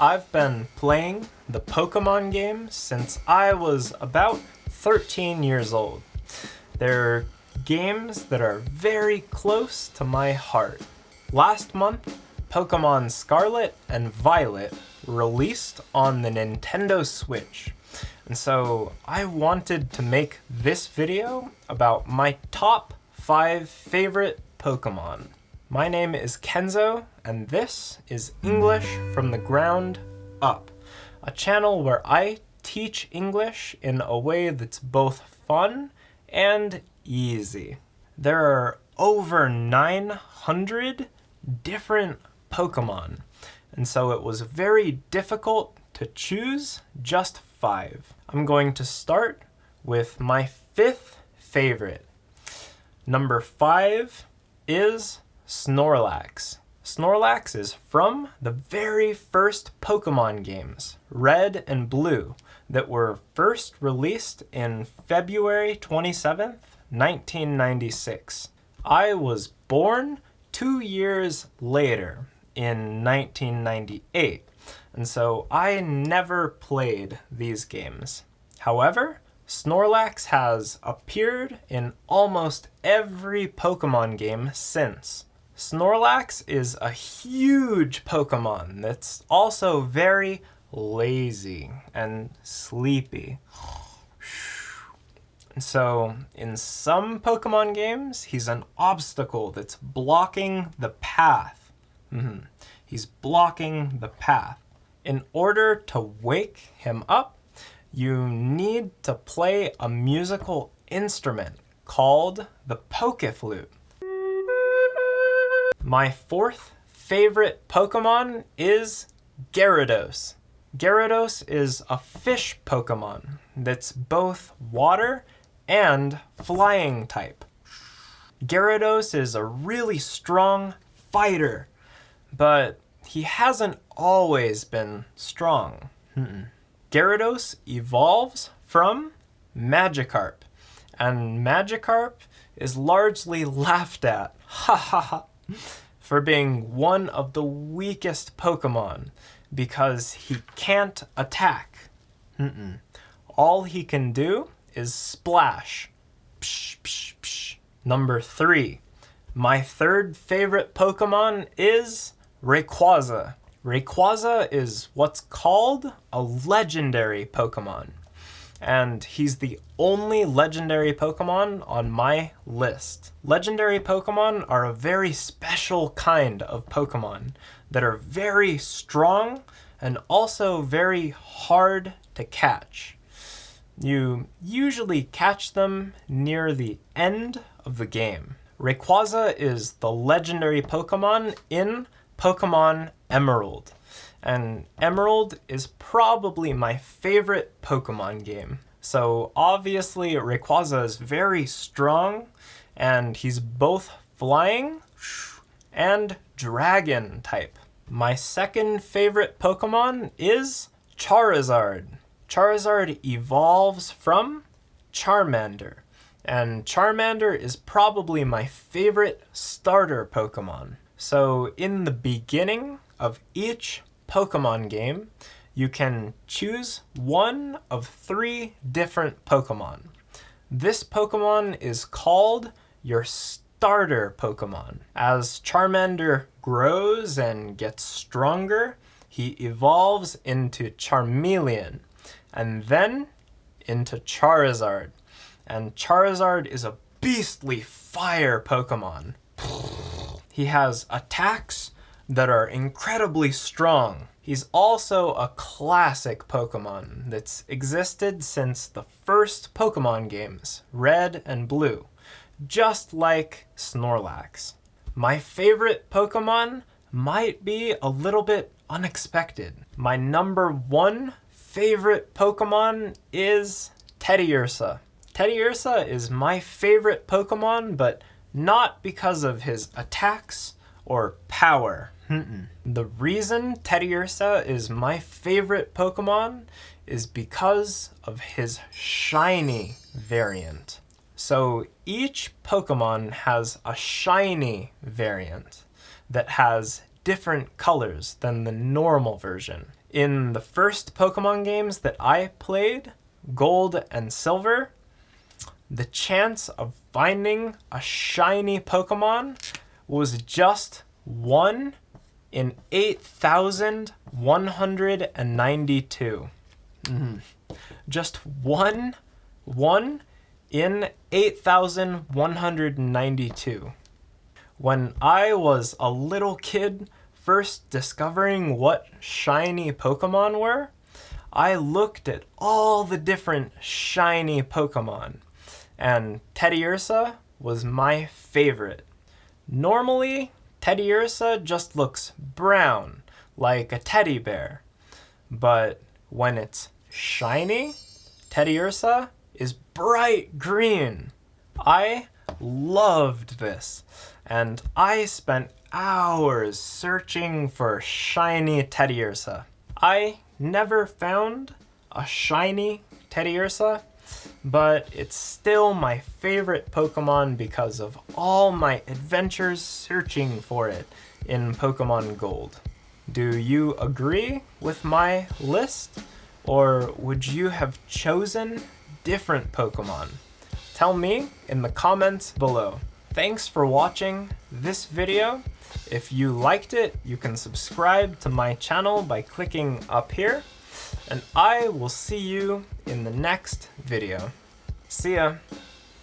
I've been playing the Pokémon game since I was about 13 years old. They're games that are very close to my heart. Last month, Pokémon Scarlet and Violet released on the Nintendo Switch. And so I wanted to make this video about my top 5 favorite Pokémon. My name is Kenzo, and this is English from the Ground Up, a channel where I teach English in a way that's both fun and easy. There are over 900 different Pokémon, and so it was very difficult to choose just 5. I'm going to start with my 5th favorite. Number 5 is Snorlax. Snorlax is from the very first Pokémon games, Red and Blue, that were first released in February 27th, 1996. I was born 2 years later in 1998, and so I never played these games. However, Snorlax has appeared in almost every Pokémon game since. Snorlax is a huge Pokémon that's also very lazy and sleepy. So, in some Pokémon games, he's an obstacle that's blocking the path. He's blocking the path. In order to wake him up, you need to play a musical instrument called the Pokéflute. My 4th favorite Pokémon is Gyarados. Gyarados is a fish Pokémon that's both water and flying type. Gyarados is a really strong fighter, but he hasn't always been strong. Gyarados evolves from Magikarp, and Magikarp is largely laughed at, for being one of the weakest Pokémon because he can't attack. All he can do is splash. Psh, psh, psh. Number 3. My 3rd favorite Pokémon is Rayquaza. Rayquaza is what's called a legendary Pokémon, and he's the only legendary Pokémon on my list. Legendary Pokémon are a very special kind of Pokémon that are very strong and also very hard to catch. You usually catch them near the end of the game. Rayquaza is the legendary Pokémon in Pokémon Emerald, and Emerald is probably my favorite Pokémon game. So obviously Rayquaza is very strong, and he's both flying and dragon type. My 2nd favorite Pokémon is Charizard. Charizard evolves from Charmander, and Charmander is probably my favorite starter Pokémon. So in the beginning of each Pokémon game, you can choose one of 3 different Pokémon. This Pokémon is called your starter Pokémon. As Charmander grows and gets stronger, he evolves into Charmeleon, and then into Charizard. And Charizard is a beastly fire Pokémon. He has attacks that are incredibly strong. He's also a classic Pokémon that's existed since the first Pokémon games, Red and Blue, just like Snorlax. My favorite Pokémon might be a little bit unexpected. My number 1 favorite Pokémon is Teddiursa. Teddiursa is my favorite Pokémon, but not because of his attacks or power. The reason Teddiursa is my favorite Pokémon is because of his shiny variant. So each Pokémon has a shiny variant that has different colors than the normal version. In the first Pokemon games that I played, Gold and Silver, the chance of finding a shiny Pokemon was just 1 in 8,192. Just one in 8,192. When I was a little kid first discovering what shiny Pokemon were, I looked at all the different shiny Pokemon, and Teddiursa was my favorite. Normally, Teddiursa just looks brown, like a teddy bear. But when it's shiny, Teddiursa is bright green. I loved this, and I spent hours searching for shiny Teddiursa. I never found a shiny Teddiursa, but it's still my favorite Pokemon because of all my adventures searching for it in Pokemon Gold. Do you agree with my list, or would you have chosen different Pokemon? Tell me in the comments below. Thanks for watching this video. If you liked it, you can subscribe to my channel by clicking up here, and I will see you in the next video. See ya!